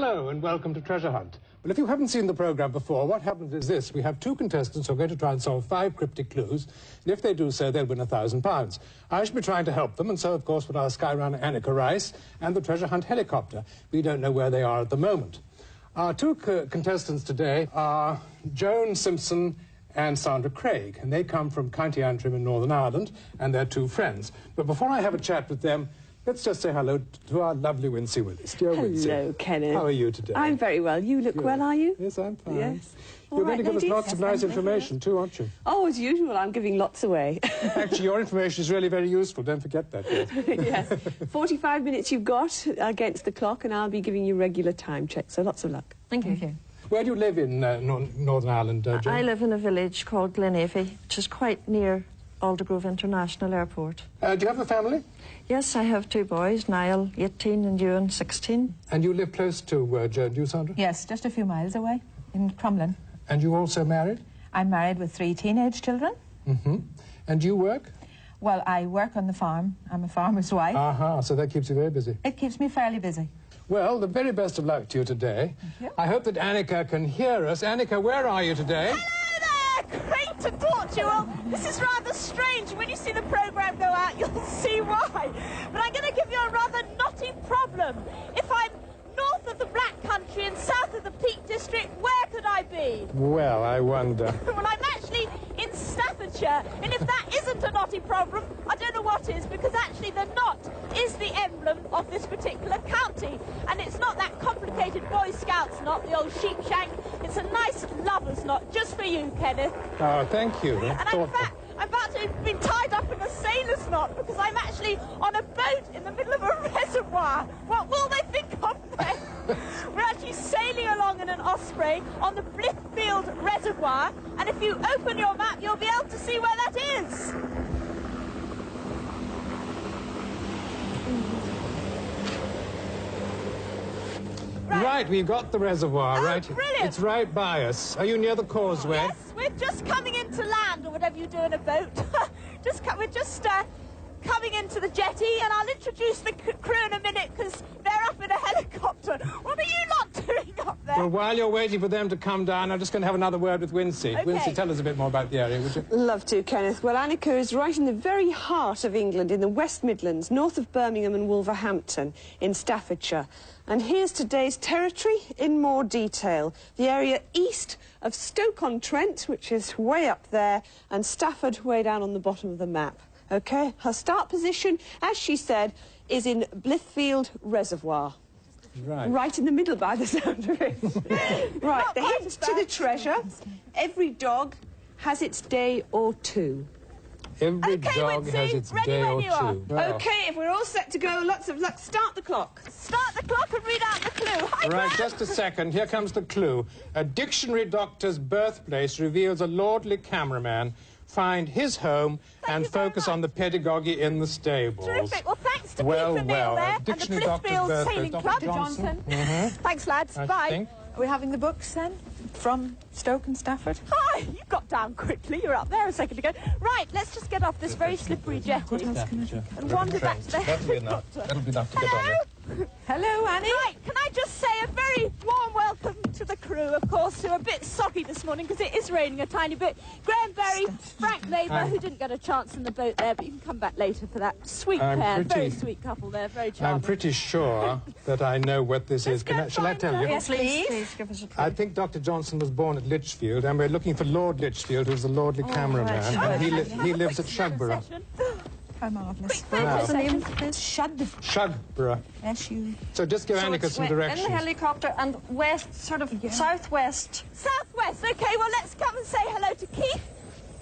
Hello and welcome to Treasure Hunt. Well, if you haven't seen the programme before, what happens is this. We have two contestants who are going to try and solve 5 cryptic clues, and if they do so, they'll win £1,000. I shall be trying to help them, and so, of course, will our Sky Runner Annika Rice and the Treasure Hunt helicopter. We don't know where they are at the moment. Our two contestants today are Joan Simpson and Sandra Craig, and they come from County Antrim in Northern Ireland, and they're two friends. But before I have a chat with them, let's just say hello to our lovely Wincy Willis. Dear Wincy. Hello, Kenneth. How are you today? I'm very well. You look well, are you? Yes, I'm fine. Yes. You're going to give us lots of nice information too, aren't you? Oh, as usual, I'm giving lots away. Actually, your information is really very useful. Don't forget that. Yes. 45 minutes you've got against the clock, and I'll be giving you regular time checks, so lots of luck. Thank you. Where do you live in Northern Ireland, Joan? I live in a village called Glenavy, which is quite near Aldergrove International Airport. Do you have a family? Yes, I have 2 boys, Niall, 18, and Ewan, 16. And you live close to Joan, do you, Sandra? Yes, just a few miles away, in Crumlin. And you also married? I'm married with 3 teenage children. Mm-hmm. And you work? Well, I work on the farm. I'm a farmer's wife. Aha, so that keeps you very busy. It keeps me fairly busy. Well, the very best of luck to you today. Thank you. I hope that Annika can hear us. Annika, where are you today? Hello there! Great to talk to you all. This is rather strange. When you see the programme go out, you'll see why. But I'm going to give you a rather knotty problem. If I'm north of the Black Country and south of the Peak District, where could I be? Well, I wonder. Well, I'm actually in Staffordshire, and if that isn't a knotty problem, I don't know what is, because actually the knot is the emblem of this particular county. And it's not that complicated Boy Scouts knot, the old sheep shank. It's a nice lover's knot, just for you, Kenneth. Oh, thank you. And in fact, I'm about to have been tied up in a sailor's knot because I'm actually on a boat in the middle of a reservoir. What will they think of me? We're actually sailing along in an Osprey on the Blithfield Reservoir, and if you open your map, you'll be able to see where that is. Right, we've got the reservoir, Oh, right? brilliant. It's right by us. Are you near the causeway? Yes, we're just coming into land, or whatever you do in a boat. We're just coming into the jetty, and I'll introduce the crew in a minute, because they're up in a helicopter. What are you lot doing up there? Well, while you're waiting for them to come down, I'm just going to have another word with Wincy. Okay. Wincy, tell us a bit more about the area, would you? Love to, Kenneth. Well, Annika is right in the very heart of England, in the West Midlands, north of Birmingham and Wolverhampton, in Staffordshire. And here's today's territory in more detail. The area east of Stoke-on-Trent, which is way up there, and Stafford way down on the bottom of the map. OK? Her start position, as she said, is in Blithfield Reservoir. Right. Right in the middle, by the sound of it. Right, the hint to the treasure. Every dog has its day or two. Every Okay, dog Wincy, has its ready day when or you are. two. Well, OK, if we're all set to go, lots of luck. Start the clock. Start the clock and read out the clue. Hi, Right, Gran. just a second. Here comes the clue. A dictionary doctor's birthplace reveals a lordly cameraman. Find his home and you very focus much. on the pedagogy in the stables. Terrific. Well, thanks to Well, Keith and Neil well, there, and the dictionary doctor's Blithfield birthplace, Sailing Dr. Club. Johnson. Thanks, lads. I Bye. think. Are we having the books, then, from Stoke and Stafford? Hi, you got down quickly. You were up there a second ago. Right, let's just get off this very slippery jetty and wander back to the helicopter. That'll be enough to get on Hello? with. Hello, Annie. Right, can I just say a very warm welcome to the crew, of course, who are a bit soggy this morning because it is raining a tiny bit. Graham Berry, Frank Labour, who didn't get a chance in the boat there, but you can come back later for that sweet pair, very sweet couple there, very charming. I'm pretty sure that I know what this is. go Shall I find tell her. you? Yes, please. Please give us a clue. I think Dr. Johnson was born at Lichfield, and we're looking for Lord Lichfield, who's the lordly cameraman, and he lives at Shugborough. How marvellous. Now, the name, please? Shugborough. S-U... So just give Annika some in the directions. helicopter and west, sort of southwest. Southwest, OK, well, let's come and say hello to Keith.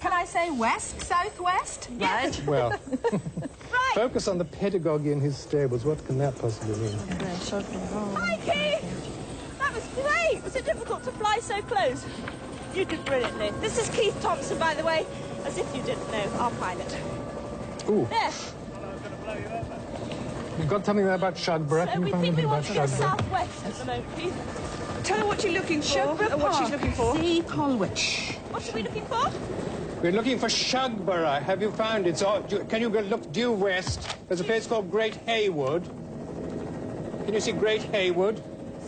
Can I say west, southwest? Right. Well, Right. focus on the pedagogy in his stables. What can that possibly mean? Hi, Keith. That was great. Was it difficult to fly so close? You did brilliantly. This is Keith Thompson, by the way, as if you didn't know, our pilot. Ooh, There. you've got something there about Shugborough. So Can we you find think we anything about want to go Shugborough? southwest at the moment, Keith. Tell her what you're looking for, and what she's looking for. See Colwich. What are we looking for? We're looking for Shugborough. Have you found it? So, can you go look due west? There's a place called Great Haywood. Can you see Great Haywood?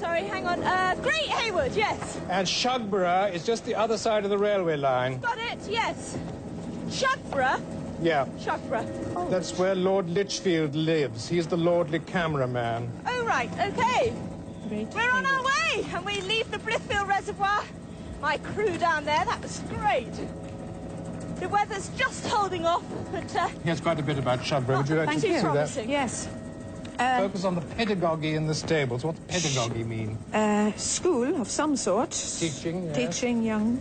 sorry, hang on. Great Haywood, yes. And Shugborough is just the other side of the railway line. Got it, yes. Shugborough? Yeah. Shugborough. Oh. That's where Lord Lichfield lives. He's the lordly cameraman. Oh, right, OK. We're on our way, and we leave the Blithfield Reservoir. My crew down there, that was great. The weather's just holding off, but... Here's quite a bit about Shugborough. Would you like to see that? Yes. Focus on the pedagogy in the stables. What's pedagogy mean? School of some sort. Teaching, yes. Teaching young...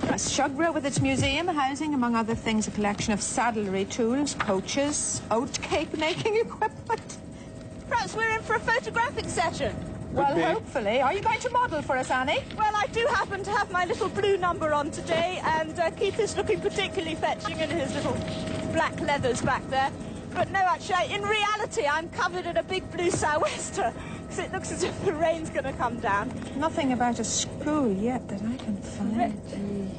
Yes, Shugborough, with its museum, housing, among other things, a collection of saddlery tools, coaches, oat cake making equipment. Perhaps we're in for a photographic session. Well, hopefully. Are you going to model for us, Annie? Well, I do happen to have my little blue number on today, and Keith is looking particularly fetching in his little black leathers back there. But no, actually, in reality, I'm covered in a big blue sou'wester, because it looks as if the rain's going to come down. Nothing about a school yet that I can find.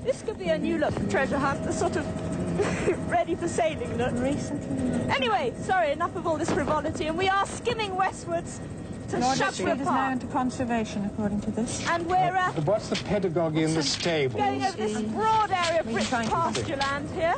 This could be a new look treasure hunt, the sort of ready for sailing look. Recently. Anyway, sorry, enough of all this frivolity, and we are skimming westwards to Lord Shugborough Lichfield is now Park. into conservation, according to this. And we're What's the pedagogy in the stables? going over this broad area of rich trying to pasture land here.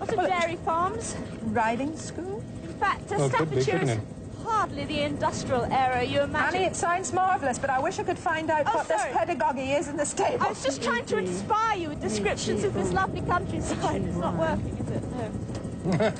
Lots of dairy farms. Riding school? In fact, Could be, Staffordshire couldn't is it? hardly the industrial area you imagine. Annie, it sounds marvellous, but I wish I could find out what this sorry. pedagogy is in the stables. I was just trying to inspire you with descriptions of this lovely countryside. It's not working, is it? No.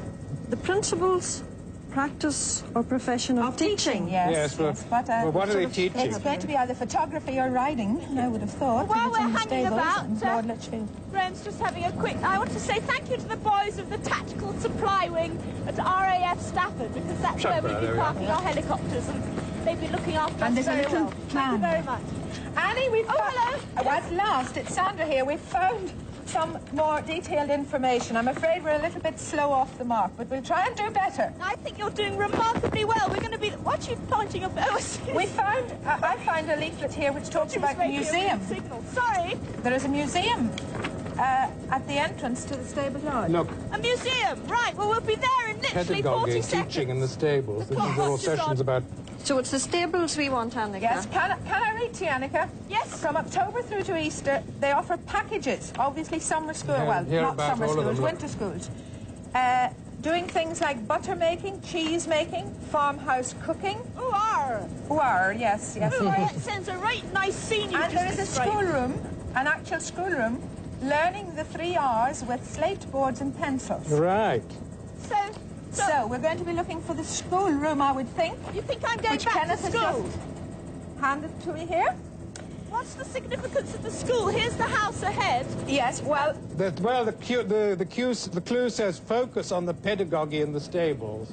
The principles, practice or profession of teaching. Yes, Yes, but, well, what are they teaching? It's going to be either photography or riding, I would have thought. While if it's we're in the hanging stables about, and Lord Lichfield. Graham's just having a quick... I want to say thank you to the boys of the Tactical Supply Wing at RAF Stafford, because that's where we've been parking our helicopters, and they've been looking after us there's a very little well. plan. Thank you very much. Annie, we've hello. At last, it's Sandra here. We've found some more detailed information. I'm afraid we're a little bit slow off the mark, but we'll try and do better. I think you're doing remarkably well. We're going to be... What are you pointing up? We found... I found a leaflet here which talks about the museum. Signal. Sorry. There is a museum at the entrance to the stable yard. Look, A museum. Right. Well, we'll be there in literally 40 pedagogy, seconds. teaching in the stables. These are all sessions about... So it's the stables we want, Annika. Yes, can I read to you, Annika? Yes. From October through to Easter, they offer packages. Obviously, summer school, Yeah, well, hear not about summer all of schools, them, look. winter schools. Doing things like butter making, cheese making, farmhouse cooking. Yes. Oh, that sounds a right nice scene you And just there is a described. schoolroom, an actual schoolroom, learning the 3 R's with slate boards and pencils. Right. So we're going to be looking for the schoolroom, I would think. You think I'm going Which back Kenneth to has school? just handed to me here. What's the significance of the school? Here's the house ahead. Yes, well, The clue says focus on the pedagogy in the stables.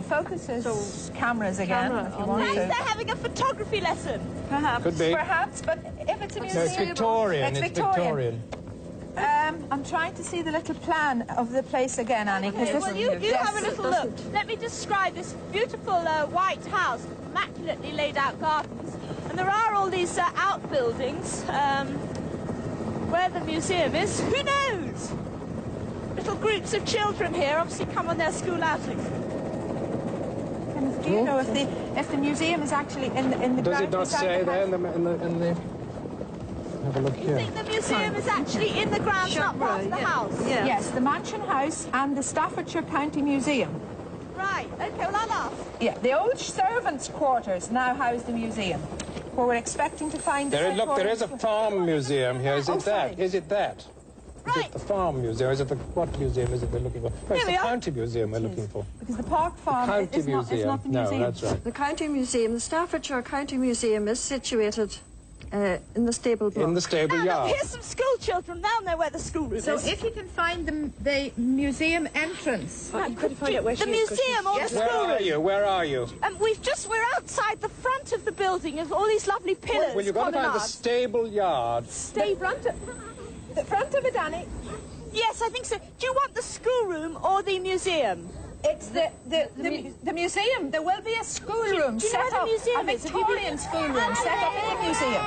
focus is cameras again, if you want Perhaps to. they're having a photography lesson. Perhaps. Could be. Perhaps, but if it's a No, museum... it's Victorian. It's Victorian. I'm trying to see the little plan of the place again, Annie. Okay, well, you Yes, have a little look. Let me describe this beautiful white house, immaculately laid out gardens. And there are all these outbuildings where the museum is. Who knows? Little groups of children here obviously come on their school outings. Do you know if the museum is actually in the Does ground it not beside say the there house? in the... Have a look You here. think the museum is actually in the grounds, not part of the house? Yeah. Yes, the Mansion House and the Staffordshire County Museum. Right, okay, well, I'll ask. Yeah, the old servants' quarters now house the museum, where we're expecting to find... Look, there is a farm museum here. Is it that? sorry. Is it that? Is Right. it the farm museum? Is it the... What museum is it we're looking for? No, it's Here we the are. county museum we're looking for. Because the Park Farm County is not museum. the No, museum. that's right. The County Museum, the Staffordshire County Museum, is situated in the stable block. In the stable Now, yard. look, here's some school children. They'll know where the school room So is. if you can find the museum entrance... The museum or the Where school are room. you? Where are you? We're outside the front of the building of all these lovely pillars. Well, you've got to find the colonnades. stable yard. Stay front. The front of it, Annie, Yes, I think so. Do you want the schoolroom or the museum? it's the museum. There will be a schoolroom do you know set where the up, museum a is? Have you been- Victorian schoolroom set up in the museum.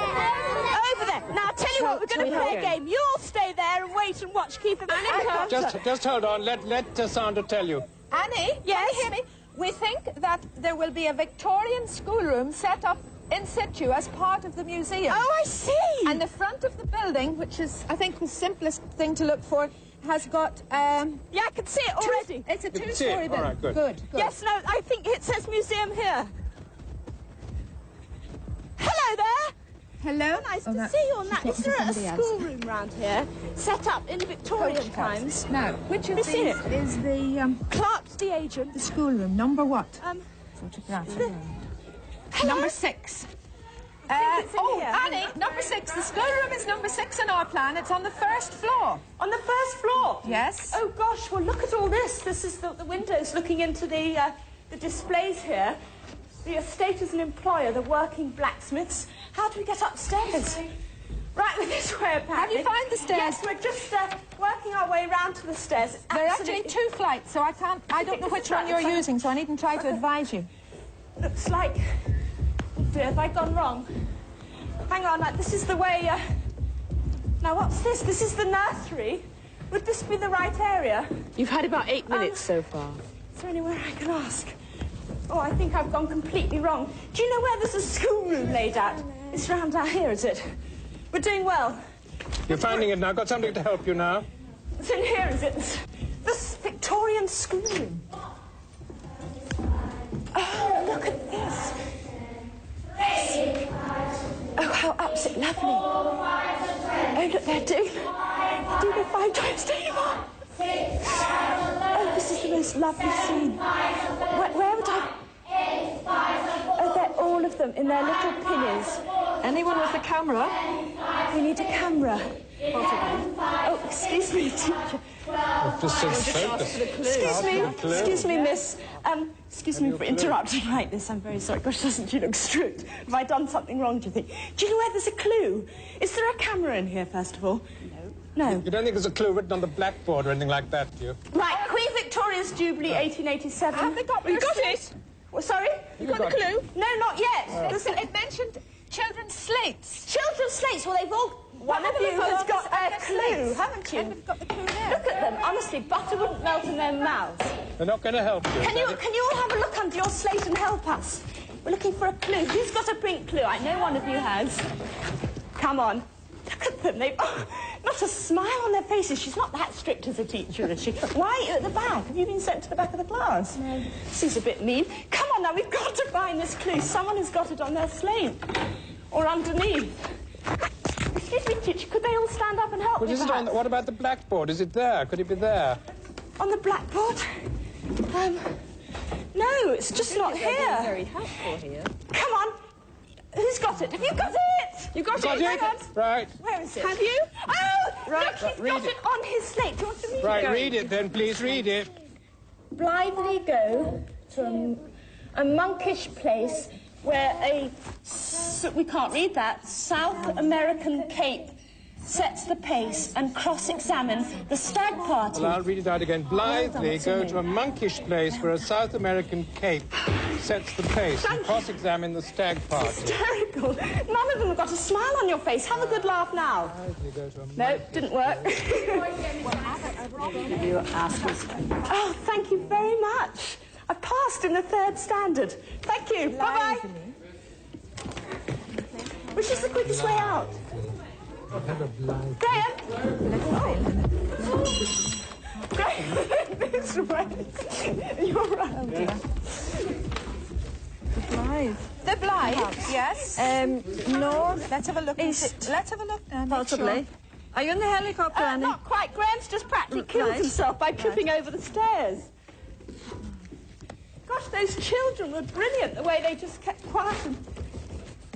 Over there. Now, I'll tell you what, we're going to play a game. You all stay there and wait and watch Keith and Annika. Just hold on. Let Sandra tell you. Annie, Yes? can you hear me? We think that there will be a Victorian schoolroom set up in situ as part of the museum. Oh, I see. And the front of the building, which is, I think, the simplest thing to look for, has got... yeah, I can see it already. It's a two-storey building. All right, good. Good. Yes, no, I think it says museum here. Hello there. Hello? Nice to see you on that. Is there a schoolroom round here set up in Victorian times? Now, which of Have you seen these it? is the Clark's the agent. the schoolroom? Number what? Hello? Number 6. it's in Oh, here. Annie, number 6. The schoolroom is number 6 on our plan. It's on the first floor. On the first floor? Yes. Oh, gosh, well, look at all this. This is the windows looking into the displays here. The estate as an employer, the working blacksmiths. How do we get upstairs? Right, well, this way, apparently. Have you found the stairs? Yes, we're just working our way round to the stairs. It's There are absolutely- actually 2 flights, so I don't know which one you're using, so I needn't try to advise you. Looks like... Oh dear, have I gone wrong? Hang on, this is the way... Now, what's this? This is the nursery. Would this be the right area? You've had about 8 minutes so far. Is there anywhere I can ask? Oh, I think I've gone completely wrong. Do you know where there's a schoolroom laid out? It's round out here, is it? We're doing well. You're finding it now. Got something to help you now. It's in here, is it? This Victorian schoolroom. Oh, look at this. Oh, how absolutely lovely. Oh, look, they're doing the 5 times table. Oh, this is the most lovely scene. Where would I... Oh, they're all of them in their little pinnies. Anyone with a camera? We need a camera. Oh, excuse me, teacher. I've just said focus. Excuse me, miss. Excuse me for interrupting like this. I'm very sorry. Gosh, doesn't she look strict? Have I done something wrong, do you think? Do you know where there's a clue? Is there a camera in here, first of all? No. You don't think there's a clue written on the blackboard or anything like that, do you? Right, Queen Victoria's Jubilee, 1887. Have they got We got it? it. Well, sorry? You got the clue? No, not yet. It mentioned children's slates. Children's slates. Well, they've all... One of you has got a clue, haven't you? And we've got the clue there. Look at them. Honestly, butter wouldn't melt in their mouths. They're not going to help you. Can you all have a look under your slate and help us? We're looking for a clue. Who's got a pink clue? I know one of you has. Come on. Look at them. They've not a smile on their faces. She's not that strict as a teacher, is she? Why are you at the back? Have you been sent to the back of the class? No. Seems a bit mean. Come on now, we've got to find this clue. Someone has got it on their slate. Or underneath. Excuse me, teacher, could they all stand up and help me, Is it on, what about the blackboard? Is it there? Could it be there? On the blackboard? No, it's just not here. Very helpful here. Come on. Who's got it? Have you got it? You got Got it? it? Hang on. Right. Where is it? Have you? Oh, Right, look, he's read got it. it on his slate. Do you want to read Right, it? read it then, please, read it. Blithely go to a monkish place where we can't read that, South American cape sets the pace and cross-examine the stag party. Well, I'll read it out again. Blithely go to a monkish place where a South American cape sets the pace and cross-examine the stag party. Hysterical. None of them have got a smile on your face. Have a good laugh now. Blithely go to a No, didn't work. Oh, thank you very much. I passed in the 3rd standard. Thank you. Bye-bye. Which is the quickest way out? Graham! Graham, this way. You're right. The Blythe, yes. North, Let's have a look. East. Let's have a look now. make possibly. sure. Are you in the helicopter, Annie? Not quite. Graham's just practically killed Right. himself by tripping over the stairs. Gosh, those children were brilliant, the way they just kept quiet and...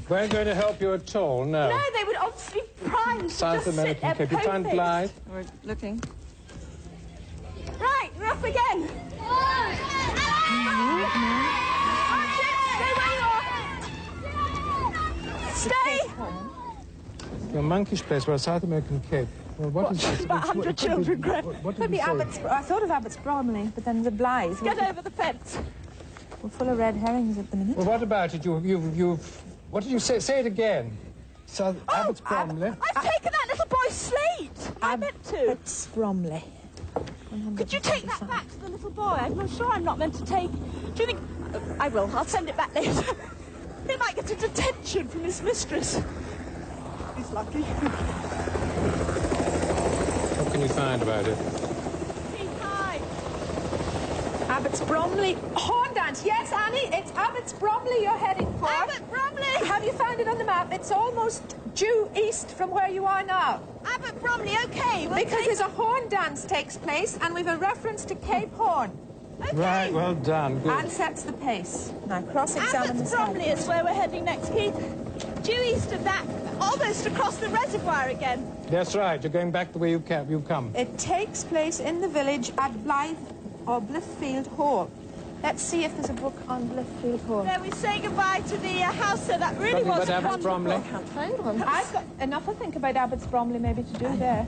Weren't going to help you at all, no. No, they would obviously primed to South just American sit there cape. You find po-faced. Blythe? We're looking. Right, we're off again. Stay! A monkish place where a South American cape. Well, what is this? About 100 children, Graham. What did Could be you say? I thought of Abbott's Bromley, but then the Blythe. Get over the fence. We're full of red herrings at the minute. Well, what about it? You've... What did you say? Say it again. South Abbott's Bromley. I've taken that little boy's slate. I meant to. Abbott's Bromley. Could you take that back to the little boy? I'm not sure I'm not meant to take... Do you think... I will. I'll send it back later. He might get a detention from his mistress. He's lucky. What can you find about it? Hi. Abbots Bromley horn dance. Yes, Annie, it's Abbots Bromley you're heading for. Abbot Bromley! Have you found it on the map? It's almost due east from where you are now. Abbot Bromley, okay. Because there's a horn dance takes place, and we've a reference to Cape Horn. Okay. Right, well done. Good. And sets the pace. Now, cross-examine the Abbot Bromley is where we're heading next, Keith. Due east of that, almost across the reservoir again. That's right. You're going back the way you've come. It takes place in the village at Blythe or Blithfield Hall. Let's see if there's a book on Blithfield Hall. There we say goodbye to the house, so that really was a Abbots Bromley. I can't find one. I've got enough, I think, about Abbots Bromley maybe to do there.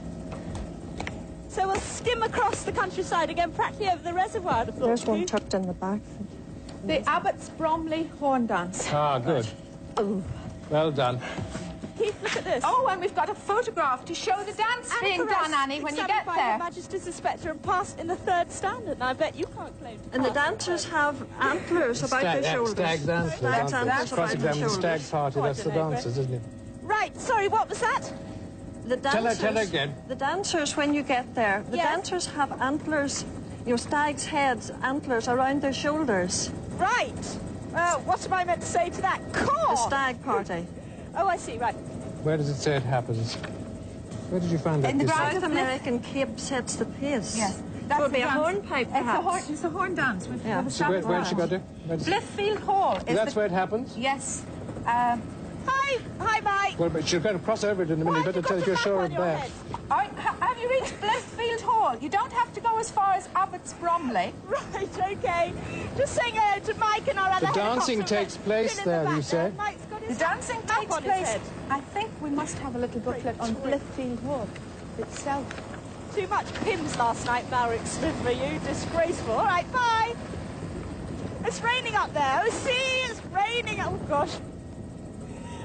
So we'll skim across the countryside again, practically over the reservoir, I'd have thought. There's one tucked in the back. The Abbots Bromley horn dance. Ah, good. Oh. Well done. Keith, look at this. Oh, and we've got a photograph to show the dance being done, Annie, when you get Her there. Majesty's Inspector and passed in the 3rd standard, and I bet you can't claim to And the pass. dancers have antlers about their shoulders. Stag's antlers. Stag's antlers about their Cross-examine the stag shoulders. party. That's the dancers, isn't it? Right, sorry, what was that? The dancers, Tell her again. The dancers, when you get there, the Yes. dancers have antlers, stag's heads, antlers around their shoulders. Right. What am I meant to say to that? The Core! stag party. Oh, I see, right. Where does it say it happens? Where did you find that? In the this- ground. South American Cape sets the pace. Yes. It would be a hornpipe, perhaps. It's a horn dance. We've Yeah. we've So where established did she go that. to? Where does- Blithfield Hall is That's the... where it happens? Yes. Hi, Mike. Well, but she's going to cross over it in a minute. Why You have better you tell got her a you're sure map of on your that. head? Have you reached Blithfield Hall? You don't have to go as far as Abbots Bromley. Right, okay. Just saying hello to Mike and our other The dancing helicopter takes place in the there, back you say? Mike's got The his dancing map takes on his place. head. I think we must have a little booklet on Blithfield Hall itself. Too much pims last night, Malrick Smith, for you. Disgraceful. All right, bye. It's raining up there. Oh, see, it's raining. Oh, gosh.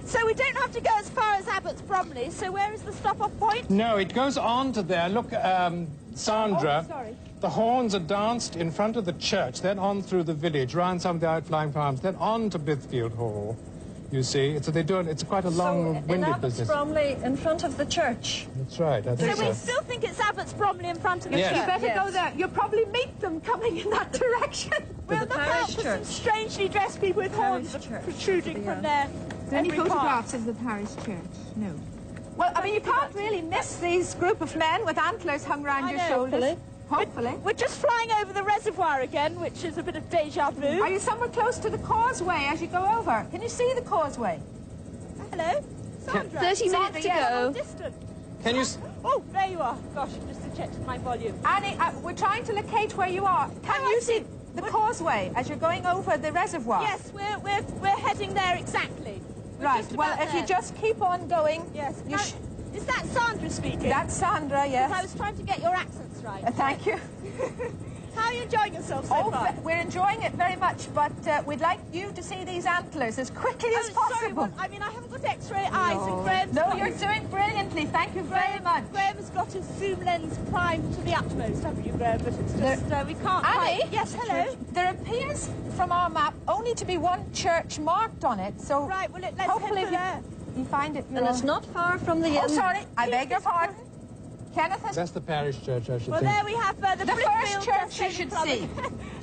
So we don't have to go as far as Abbots Bromley. So where is the stop-off point? No, it goes on to there. Look, Sandra. Oh, sorry. The horns are danced in front of the church, then on through the village, round some of the outlying farms, then on to Blithfield Hall. You see, it's quite a So in long-winded Abbots business. Bromley, in front of the church. That's right. I think So we so. still think it's Abbots Bromley in front of the Yes. church. You better Yes. go there. You'll probably meet them coming in that direction. We'll the look out parish for some church. strangely dressed people with horns Parish church. protruding from their Any every part. photographs of the parish church? No. Well, I mean, you can't really miss these group of men with antlers hung round I your know. shoulders. Hopefully. We're just flying over the reservoir again, which is a bit of deja vu. Are you somewhere close to the causeway as you go over? Can you see the causeway? Hello? Sandra. 30 Sandra, minutes to yeah. go. Distant. Can you... Oh, there you are. Gosh, I just ejected my volume. Annie, we're trying to locate where you are. Can Oh, I you see. see the causeway as you're going over the reservoir? Yes, we're heading there exactly. We're Right. just Well, about if you there. just keep on going. Yes. You Now, is that Sandra speaking? That's Sandra, yes. I was trying to get your accents right. Thank you. How are you enjoying yourself so Oh, far? we're enjoying it very much, but we'd like you to see these antlers as quickly as Sorry, possible. well, I mean, I haven't got X-ray eyes, and Graham's No, got you're his, doing brilliantly. Thank you very much. Graham's got his zoom lens primed to the utmost, haven't you, Graham? But it's just we can't. Annie? quite... Yes, hello. There appears from our map only to be one church marked on it, so Right, well, let's hopefully head for there. you find it. And it's not far from the Oh, inn. sorry. I beg your pardon. Kenneth has... That's the parish church, I should Well, think. there we have the first Blithfield church you Saving should Club. see.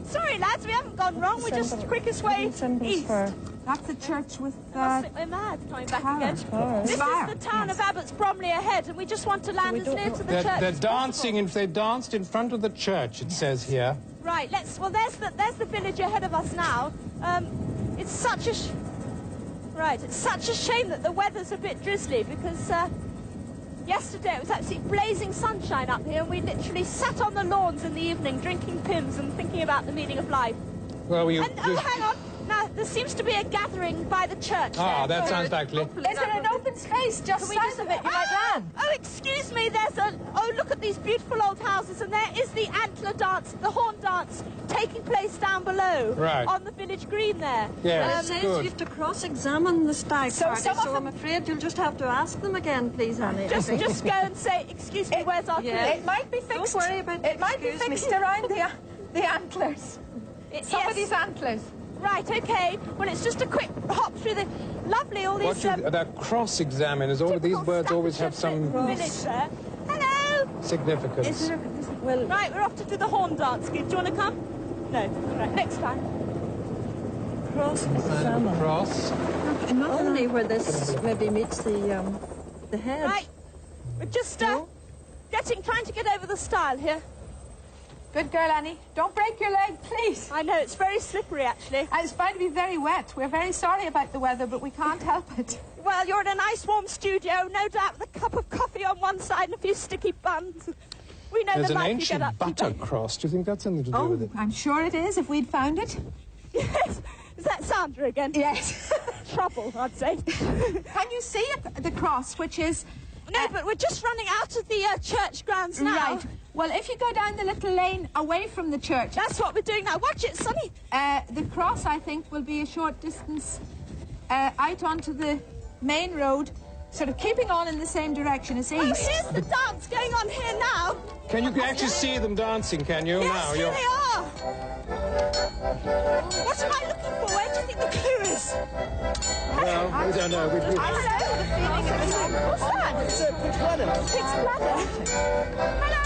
Sorry, lads, we haven't gone wrong. We're just the quickest way Symbols east. for That's the church with We're mad coming back again. towers. This Spire, is the town yes. of Abbots Bromley ahead, and we just want to land as near to the church They're as dancing, possible. they danced in front of the church, it says here. Right, well, there's the village ahead of us now. It's such a shame that the weather's a bit drizzly because yesterday it was absolutely blazing sunshine up here, and we literally sat on the lawns in the evening drinking pims and thinking about the meaning of life. Well, And hang on, now there seems to be a gathering by the church. Ah, there. that sounds likely. Is there an open space just Can we south just of it you might land? Oh, excuse me, oh, look at these beautiful old houses, and there is the antler dance, the horn dance, taking place down below. Right. On the village green there. Yeah, It says good. you have to cross-examine the stag So party, some of so I'm them- afraid you'll just have to ask them again, please, Annie. Just go and say, excuse me, where's our yeah. clue? It might be Don't fixed. worry about the It might be excuse me. fixed around the antlers. Somebody's antlers. Right, OK. Well, it's just a quick hop through the lovely, all these... They're cross-examiners. All of these words always have some village there. Hello! significance. Well, Right, we're off to do the horn dance. Do you want to come? No. Right, next time. Cross Sign of a cross. only where this maybe meets the head. Right. We're just trying to get over the stile here. Good girl, Annie. Don't break your leg, please. I know, it's very slippery, actually. And it's bound to be very wet. We're very sorry about the weather, but we can't help it. Well, you're in a nice warm studio, no doubt with a cup of coffee on one side and a few sticky buns. We know There's the an life you ancient get up to. butter cross. Do you think that's something to do with it? I'm sure it is, if we'd found it. Yes. Is that Sandra again? Yes. Trouble, I'd say. Can you see the cross, which is... No, but we're just running out of the church grounds now. Right. Well, if you go down the little lane away from the church... That's what we're doing now. Watch it, Sonny. the cross, I think, will be a short distance out onto the main road, sort of keeping on in the same direction as Oh, east. here's the dance going on here now. Can you actually see them dancing, can you? Yes, now, here they are. What am I looking for? Where do you think the clue is? Well, we don't know. I don't know. The feeling it was on. What's that? It's a pig's bladder. Pig's bladder. Hello.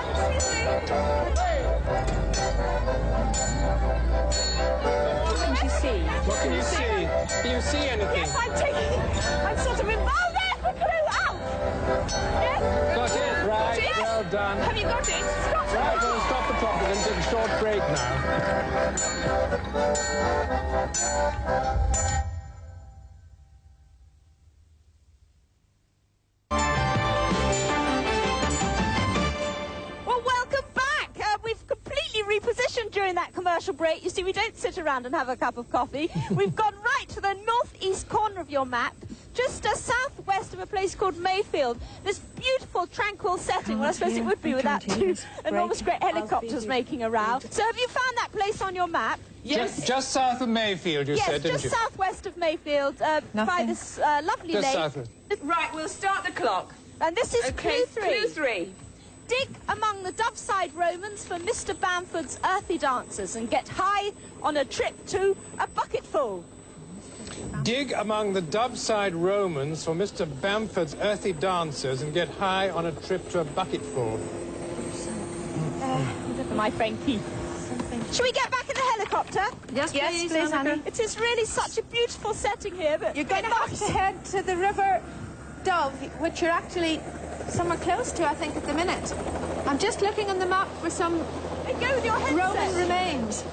Excuse me. What can you see? What can you see? Can you see anything? Yes, I'm sort of involved. Oh, there's the clue. Out. Yes. Got it, right. Yes. Well done. Have you got it? Stop. Right, we'll stop the clock. We're going to take a short break now. Well, welcome back. We've completely repositioned during that commercial break. You see, we don't sit around and have a cup of coffee. We've gone right to the northeast corner of your map, just southwest of a place called Mayfield. This beautiful, tranquil setting. Well, I suppose it would be without two enormous great helicopters making a row. So have you found that place on your map? Yes. Just south of Mayfield, you said, didn't just you? southwest of Mayfield, by this lovely Just lake. southwest. Right, we'll start the clock. And this is Okay, clue 3. clue 3. Dig among the Doveside Romans for Mr. Bamford's earthy dancers and get high on a trip to a bucketful. Dig among the Doveside Romans for Mr. Bamford's earthy dancers and get high on a trip to a bucketful. My friend Keith. Shall we get back in the helicopter? Yes, please, Annie. It is really such a beautiful setting here, but You're going to have to head to the River Dove, which you're actually somewhere close to, I think, at the minute. I'm just looking on the map for some Hey, go with your headset. Roman remains.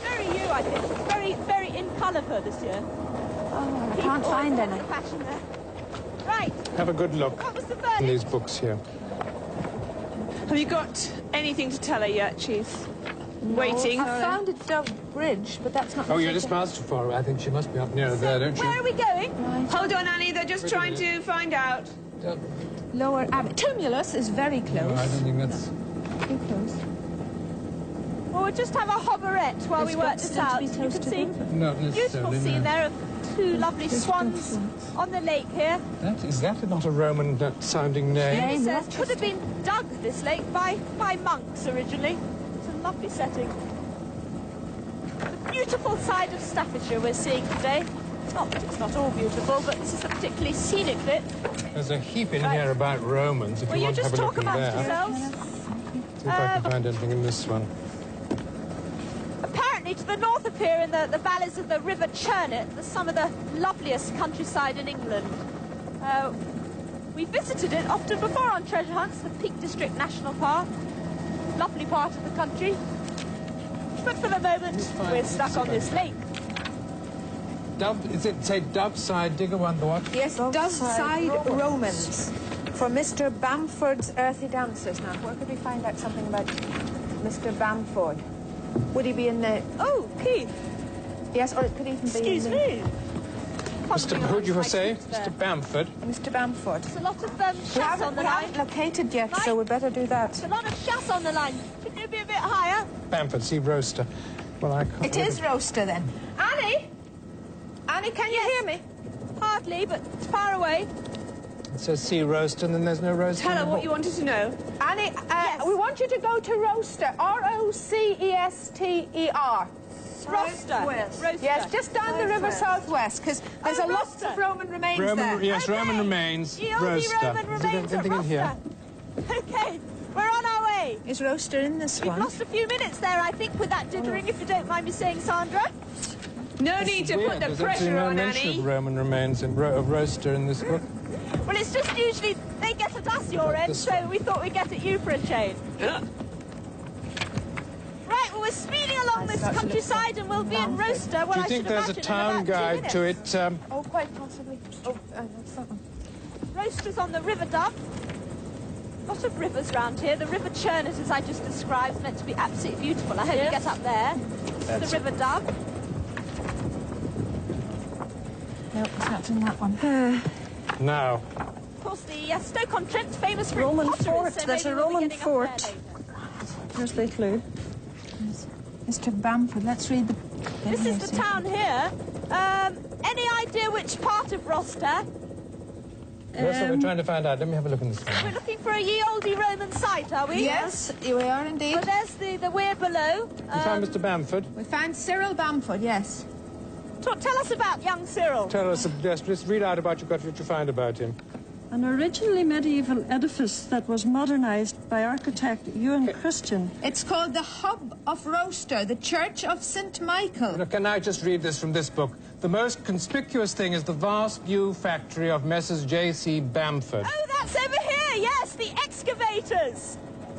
Very you, I think. Very, very in colour for this year. Oh, I can't find any. Fashion there. Right. Have a good look What was the in verdict? these books here. Have you got anything to tell her yet? She's waiting. I found it Dove Bridge, but that's not... Oh, you're just miles too far away. I think she must be up near there, don't you? Where are we going? Hold on, Annie. They're just trying to find out. Lower Abbey. Tumulus is very close. No, I don't think that's... Too close. Well, we'll just have a hoverette while we work this out. You can see Not beautiful necessarily, scene no. there of two lovely swans on the lake here. Is that not a Roman-sounding name? It says could have been dug, this lake, by monks originally. It's a lovely setting. The beautiful side of Staffordshire we're seeing today. Not that it's not all beautiful, but this is a particularly scenic bit. There's a heap in here about Romans, if Will you you want to just have a talk look in amongst there. yourselves? See if I can find anything in this one. Apparently, to the north of here, in the valleys of the River Churnet, there's some of the loveliest countryside in England. We visited it often before on treasure hunts, the Peak District National Park. Lovely part of the country. But for the moment, we're stuck on this lake. Is it, say, Doveside, Digger one, the what? Yes, Doveside Romans. For Mr. Bamford's earthy dancers. Now, where could we find out something about Mr. Bamford? Would he be in the... Oh, Keith. Yes, or it could even be Excuse in the... me. Who do you say? There. Mr. Bamford. Mr. Bamford. There's a lot of We chasse on the line. haven't located yet, so we better do that. There's a lot of chasse on the line. Shouldn't you be a bit higher? Bamford, see roaster. Well, I can't... It is roaster, then. Annie? Annie, can you hear me? Hardly, but it's far away. It says sea roast, and then there's no roast. Tell her what you wanted to know. Annie, we want you to go to Roster, R-O-C-E-S-T-E-R. Roster. Roster. Yes, just down the river southwest, because there's a lot of Roman remains there. Yes, Roman remains. The only Roaster. Roman Is there remains anything at in here? Roster. Okay, we're on our way. Is Roster in this We've one? lost a few minutes there, I think, with that dithering, if you don't mind me saying, Sandra. No need to put the pressure on, no mention Annie. of Roman remains of roaster in this book. Well, it's just usually they get at us your end, so we thought we'd get at you for a change. Right, well, we're speeding along this countryside and we'll be in Roster. Well, Do you think there's a town guide to it? Oh, quite possibly. Oh, that's that one. Roster's on the River Dove. Lots of rivers round here. The River Churnet, as I just described, is meant to be absolutely beautiful. I hope you get up there. That's the River Dove. No, it's not in that one. Now. Of course, the Stoke-on-Trent, famous for Roman its pottery, fort. so There's maybe a we'll be Roman getting up there fort. later. Here's the clue. Mr. Bamford, let's read the... This is the town here. Any idea which part of Roster? That's what we're trying to find out. Let me have a look in this one. We're looking for a ye olde Roman site, are we? Yes, we are indeed. Well, there's the weir below. You found Mr. Bamford? We found Cyril Bamford, yes. Tell us about young Cyril. Tell us, just read out about what you find about him. An originally medieval edifice that was modernised by architect Ewan Christian. It's called the Hub of Roster, the Church of St. Michael. Look, can I just read this from this book? The most conspicuous thing is the vast new factory of Messrs. J.C. Bamford. Oh, that's over here, yes, the excavators.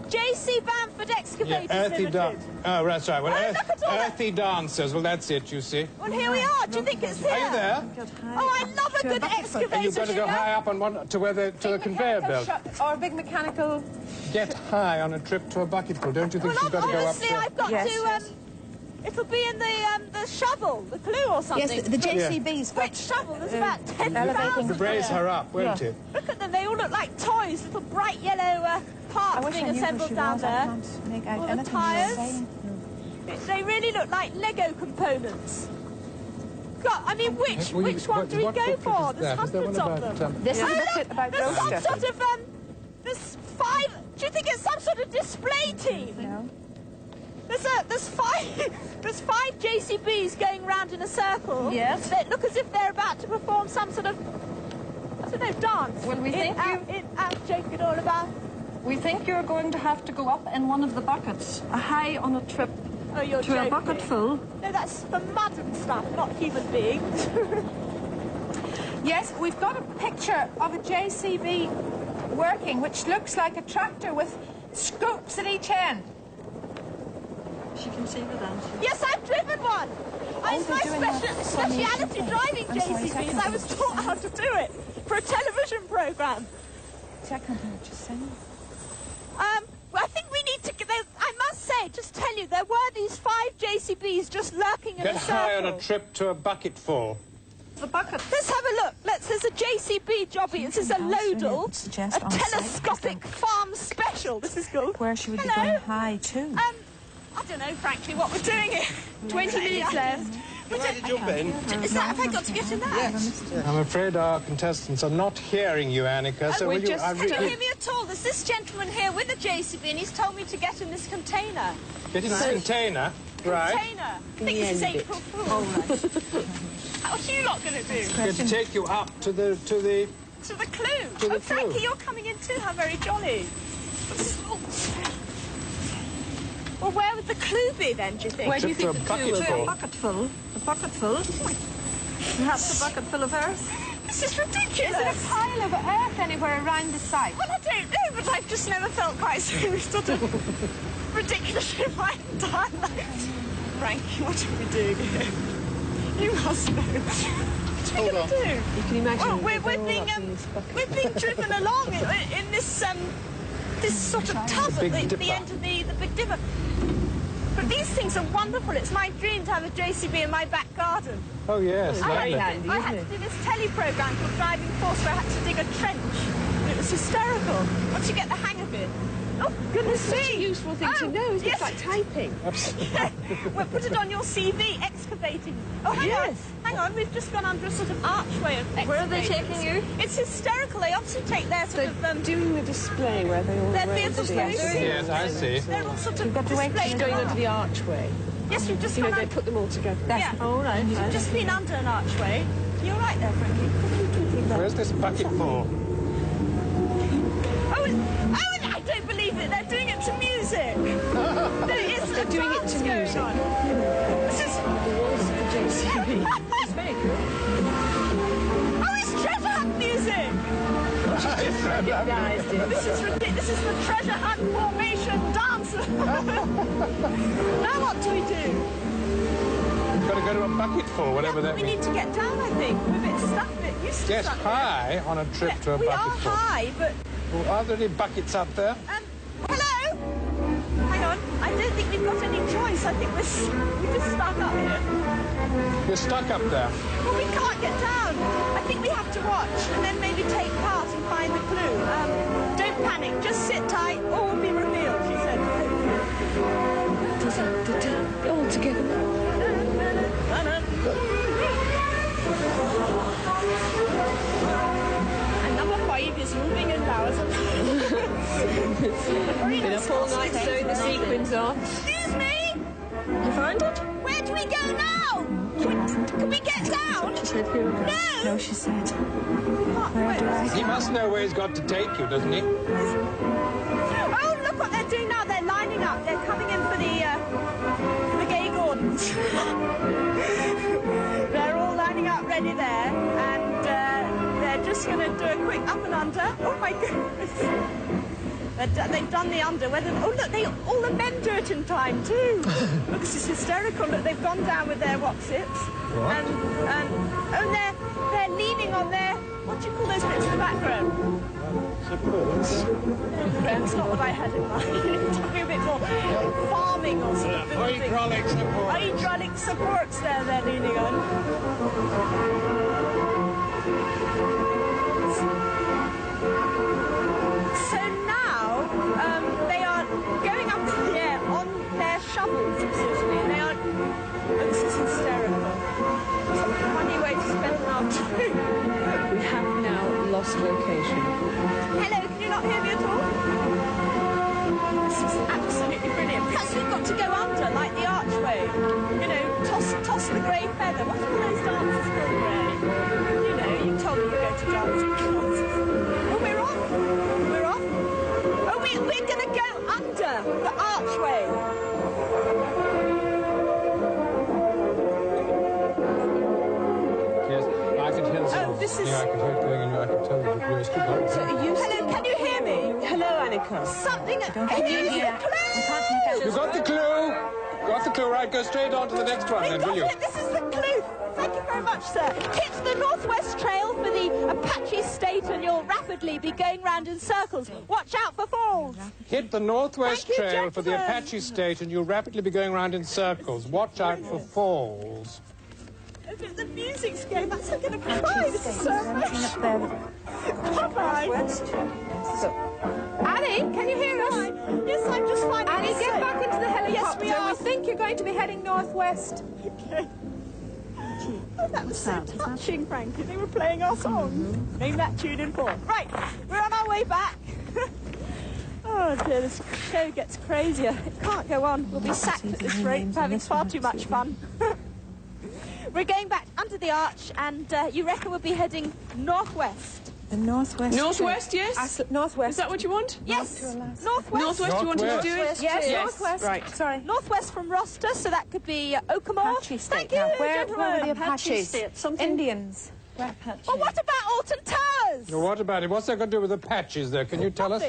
J.C. Bamford Excavators Limited. Oh, that's right. Well, Oh, look at all that. earthy dancers. Well, that's it, you see. Well, here we are. Do you think it's here? Are you there? Oh, I love a good excavator. And you've got to go you know? high up on one to the conveyor belt. Or a big mechanical... Get high on a trip to a bucketful. Don't you think Well, you've got to go up honestly, there? I've got to... It'll be in the shovel, the clue or something. Yes, the JCB's got... Which shovel? There's about elevating 10,000 Raise there. her up, won't it? Look at them. They all look like toys. Little bright yellow parts being assembled down there. All the tyres. They really look like Lego components. God, I mean, which one do we go for? There's hundreds of them. This is a booklet about There's some Roster. sort of, there's 5, do you think it's some sort of display team? No. There's five JCBs going round in a circle. Yes. They look as if they're about to perform some sort of, I don't know, dance. Well, we think out, joking all about. We think you're going to have to go up in one of the buckets, a high on a trip Oh, you're to joking. a bucket full. No, that's for mud and stuff, not human beings. Yes, we've got a picture of a JCB working, which looks like a tractor with scoops at each end. She can see the dance. Yes, I've driven one. It's my they're doing that speciality driving I'm sorry, JCBs. second I was thing. taught how to do it for a television programme. Second thing, what you're saying. Well, I think we need to get. I must say, just tell you, there were these 5 JCBs just lurking in Get a circle. high on a trip to a bucketful. The bucket. Let's have a look. There's a JCB jobby. This is a Lodal, Suggest a on site. telescopic farm special. This is cool. Where should we be Hello? going high to? I don't know, frankly, what we're doing here. 20 minutes left. Is that, have I got to get in that? I'm afraid our contestants are not hearing you, Annika. So will you? Can you hear me at all? There's this gentleman here with a JCB, and he's told me to get in this container. Get in this container, right? Container. I think this is April Fool's. What are you lot going to do? Going to take you up to the To the clue. To the Oh, Frankie, clue. you're coming in too. How very jolly. Well, where would the clue be then, do you think? Where do you Trip think to a the clue is? bucketful. A bucket full. A bucket full. Perhaps a bucket full of earth. This is ridiculous. Is there a pile of earth anywhere around the site? Well, I don't know, but I've just never felt quite so sort of ridiculous in my entire life. Frankie, what are we doing here? You must know. What are we going to do? You can imagine. Well, we're being driven along in this this sort of tub Big at the Dipper. end of the Big Dipper. But these things are wonderful. It's my dream to have a JCB in my back garden. Oh yes, Very lovely. handy, I isn't had it? to do this telly programme called Driving Force where I had to dig a trench. And it was hysterical. Once you get the hang of it, Oh, goodness me. It's a useful thing to know, isn't it? It's like typing. Well, put it on your CV, excavating. Oh, hang on, we've just gone under a sort of archway of excavating. Where are they taking you? It's hysterical. They obviously take their sort of... Doing the display where they all their vehicles very Yes, I see. They're all sort of Going displayed under the archway. Yes, we've just You know, gone they under... put them all together. Yeah. Oh, right. We've just been under an archway. You're right there, Frankie. Where's this bucket for? Oh, I don't believe it. They're doing it to music. They're doing it to music. This is... It's very good. Oh, it's treasure hunt music. Recognised it. This is ridiculous. This is the treasure hunt formation dance. Now what do we do? Got to go to a bucket for, whatever that We means. need to get down, I think. We're a bit stuck, a bit useless. Yes, up there. high on a trip to a We bucket are for. high, but... Well, are there any buckets up there? Hello? Hang on. I don't think we've got any choice. I think we're just stuck up here. You're stuck up there. Well, we can't get down. I think we have to watch and then maybe take part and find the clue. Don't panic. Just sit tight. All will be revealed, she said. All together. And number 5 is moving in flowers. Been up all night sewing the sequins on. Excuse me? You found it? Where do we go now? Can we get down? No! No, she said. He must know where he's got to take you, doesn't he? Oh, look what they're doing now. They're lining up. They're coming in for the gay gardens. They're all lining up ready there, and they're just going to do a quick up and under. Oh, my goodness. They've done the under. Oh, look, all the men do it in time, too. Look, this is hysterical. Look, they've gone down with their what's-its. What? And they're leaning on their... What do you call those bits in the background? Supports. That's not what I had in mind. Something a bit more farming or sort of building. Hydraulic support. Hydraulic supports they're leaning on. So now they are going up in the air on their shovels, essentially. They are... This is hysterical. It's a funny way to spend an afternoon. We have now lost location. Hello, can you not hear me at all? This is absolutely brilliant. Plus we've got to go under, like the archway. You know, toss the grey feather. What are those dances called, Ray? You know, you told me you go to dancing classes. Oh, we're off. We're off. Oh, we're going to go under the archway. Yes, I can hear the sound. this is- Yeah, I can hear it going, and I can tell you that you're still going. Hello, can you hear me? Hello, Annika. Something... Can you hear the clue? You got the clue? Got the clue, right? Go straight on to the next one, We then, got will you? it. This is the clue. Thank you very much, sir. Hit the northwest trail for the Apache State and you'll rapidly be going round in circles. Watch out for falls. Hit the northwest Thank you, trail for the gentlemen. Apache State and you'll rapidly be going round in circles. Watch out for falls. If the music's going, that's going to cry. This is so emotional. Bye-bye. Annie, can you hear us? Yes, I'm just fine. Annie, get back into the helicopter. Yes, we are. We think you're going to be heading northwest. Okay. Oh, that was so touching, Frankie. They were playing our song. Name that tune in full. Right, we're on our way back. Oh dear, this show gets crazier. It can't go on. We'll be sacked at this rate for having far too much fun. We're going back under the arch, and you reckon we'll be heading northwest? The northwest. Northwest, yes? Northwest. Is that what you want? Yes, northwest. Northwest, you want us to do it? Yes, northwest. Right. Sorry. Northwest from Roster, so that could be Okamore. Apache State. Thank you, Now, where are gentlemen. the Apaches? Something- Indians. We're Apache. Well, what about Alton Towers? Now, what about it? What's that got to do with the patches there? Can you tell us?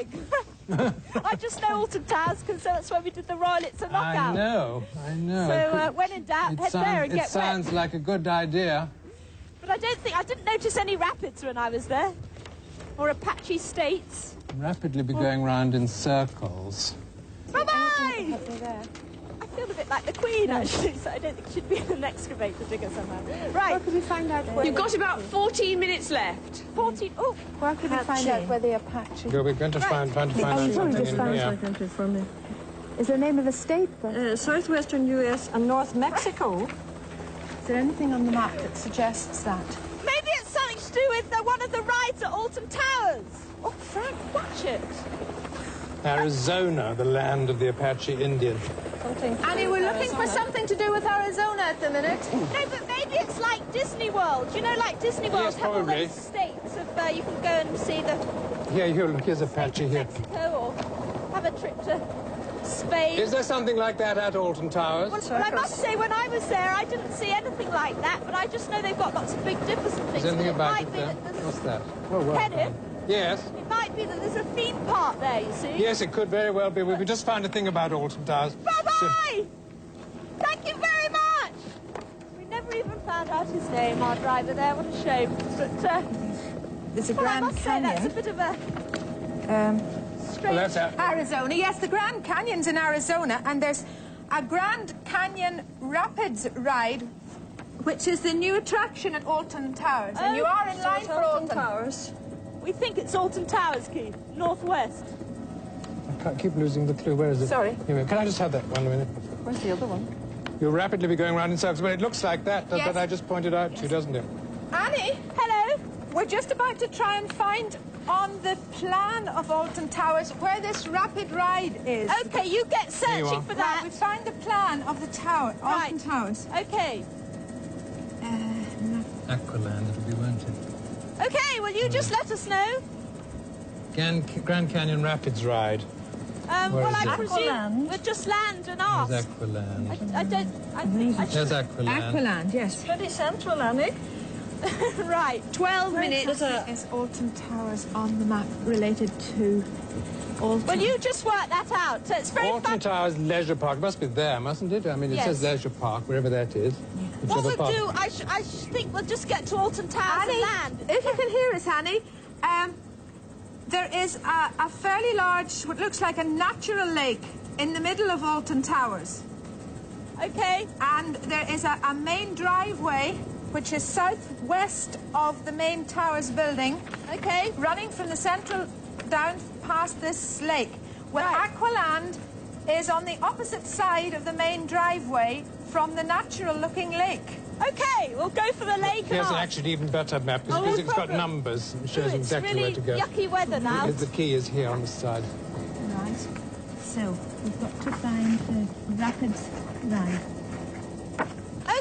Nothing. I just know Alton Towers because that's where we did the Royal It's a Knockout. I know. So when in doubt, head there and it get sounds wet. like a good idea. But I didn't notice any rapids when I was there. Or Apache States. Rapidly be going round in circles. Bye-bye! I feel a bit like the Queen, actually, so I don't think she'd be in an excavator digger somewhere. Right. Where could we find out where... You've got about 14 minutes left. 14... Oh, Where could we find out where the Apache... We're going to trying to find out something in here. For me. Is there a name of a state there? Southwestern U.S. and North Mexico. Is there anything on the map that suggests that? maybe it's something to do with one of the rides at Alton Towers. Oh, Frank, watch it. Arizona, the land of the Apache Indian. Annie, we're looking for something to do with Arizona at the minute. No, but maybe it's like Disney World. You know, like Disney World Yes, have all probably. those states of you can go and see the Here's Apache here. Mexico or have a trip to Spain. Is there something like that at Alton Towers? Well, I must say, when I was there, I didn't see anything like that, but I just know they've got lots of big dippers and things. Is anything and about it might be there? that there's- What's that? Oh, well. Kenneth? Yes. It might be that there's a theme park there, you see. Yes, it could very well be. We just found a thing about Alton Towers. Bye-bye! Thank you very much! We never even found out his name, our driver there. What a shame. But, There's a well, I Grand must say Canyon. that's a bit of a strange... Well, that's out. Arizona, yes, the Grand Canyon's in Arizona, and there's a Grand Canyon Rapids ride, which is the new attraction at Alton Towers. And you are in line for Alton Towers. We think it's Alton Towers, Keith. Northwest. I can't keep losing the clue. Where is it? Sorry. Here, can I just have that 1 minute? Where's the other one? You'll rapidly be going round in circles, but it looks like that Yes. that I just pointed out to you, doesn't it? Annie, Hello? we're just about to try and find on the plan of Alton Towers where this rapid ride is. Okay, you get you searching are. for Right, that. we found the plan of the tower, Right. Alton Towers. Okay. Aqualand, it'll be, won't it? Okay, well, you just let us know. Grand Canyon Rapids ride. Where Well, is I it? presume Aqualand. we'll just land and ask. There's Aqualand. I think... There's Aqualand. Aqualand, yes. Pretty central, Annie. Right. 12 minutes. Is Alton Towers on the map related to Alton? Well, you just work that out. So it's very Alton fun. Towers Leisure Park. It must be there, mustn't it? I mean, it Yes. says Leisure Park, wherever that is. What Whichever we'll park. do, I think we'll just get to Alton Towers Annie, and land. if you can hear us, Annie, there is a fairly large, what looks like a natural lake in the middle of Alton Towers. Okay. And there is a main driveway, which is southwest of the main Towers building, Okay. running from the central down past this lake. Well, Right. Aqualand is on the opposite side of the main driveway from the natural-looking lake. Okay, we'll go for the lake Here's and an ask. actually even better map Oh, because no it's got problem. numbers. It shows Ooh, it's exactly really where to go. yucky weather now. The key is here on the side. Right. So, we've got to find the Rapids ride.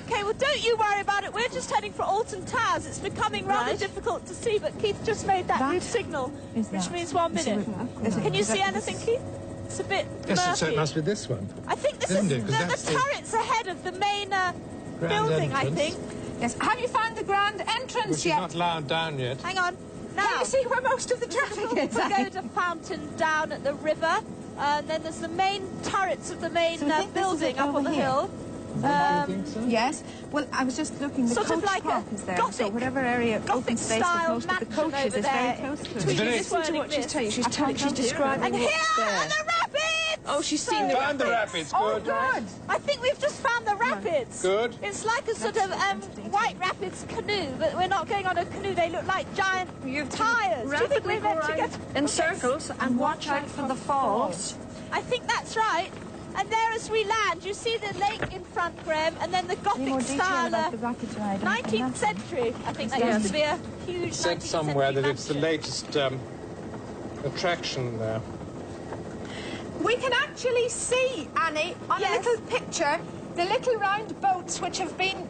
Okay, well, don't you worry about it. We're just heading for Alton Towers. It's becoming rather Right. difficult to see, but Keith just made that That new signal, is which that. means 1 minute. Can you see anything, Keith? It's a bit Yes, so it murky. must be this one. I think this Isn't is it? 'Cause that's the the turret's ahead of the main Grand building, I entrance. think. Yes. Have you found the grand entrance Which is yet? not loud down yet. Hang on. Can Now, you see where most of the traffic is? we'll go to Fountain down at the river, and then there's the main turrets of the main So I think this is building it up on over the here. hill. Do you think so? Yes. Well, I was just looking. The Sort of coach like a park is there. So Gothic- whatever area open Gothic space with style most of the mansion coaches over is there very close to between it. Very- this Listen to wording what she's this. telling. She's can't describing And here what's are there. the rapids! Oh, she's seen the Found the rapids. rapids. Oh, Good. good. I think we've just found the rapids. Good. It's like a sort of white rapids canoe, but we're not going on a canoe. They look like giant tires. Do you think Rapidly we're go meant to around get... in circles and watch out for the falls. I think that's right. And there as we land, you see the lake in front, Graham, and then the Any Gothic more detail style, about the Rapids ride? 19th century. I think that used to be a huge It said 19th somewhere century that it's the mansion. latest attraction there. We can actually see, Annie, on Yes. a little picture, the little round boats which have been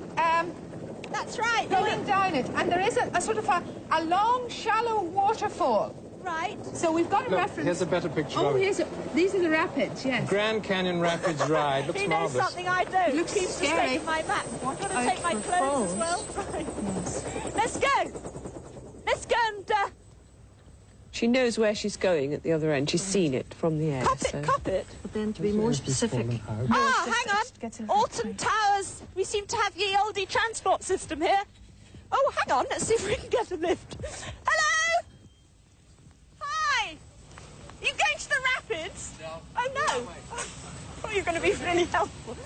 That's right. going down it. And there is a sort of a long, shallow waterfall. Right. So we've got a Look, reference. here's a better picture Oh, of it. these are the rapids, yes. Grand Canyon Rapids ride. Looks He knows marvellous. something I don't. It looks He's just scary. taking my map. Do you want to out take my for clothes as falls. well? Right. Let's go. Let's go and She knows where she's going at the other end. She's seen it from the air. cop so. it, cop it. But then to be more specific, Ah, gets hang in on. front. Alton Towers. We seem to have ye olde transport system here. Oh, hang on. Let's see if we can get a lift. Hello? Hi. You going to the rapids? No. Oh, no. thought you were going to be really helpful.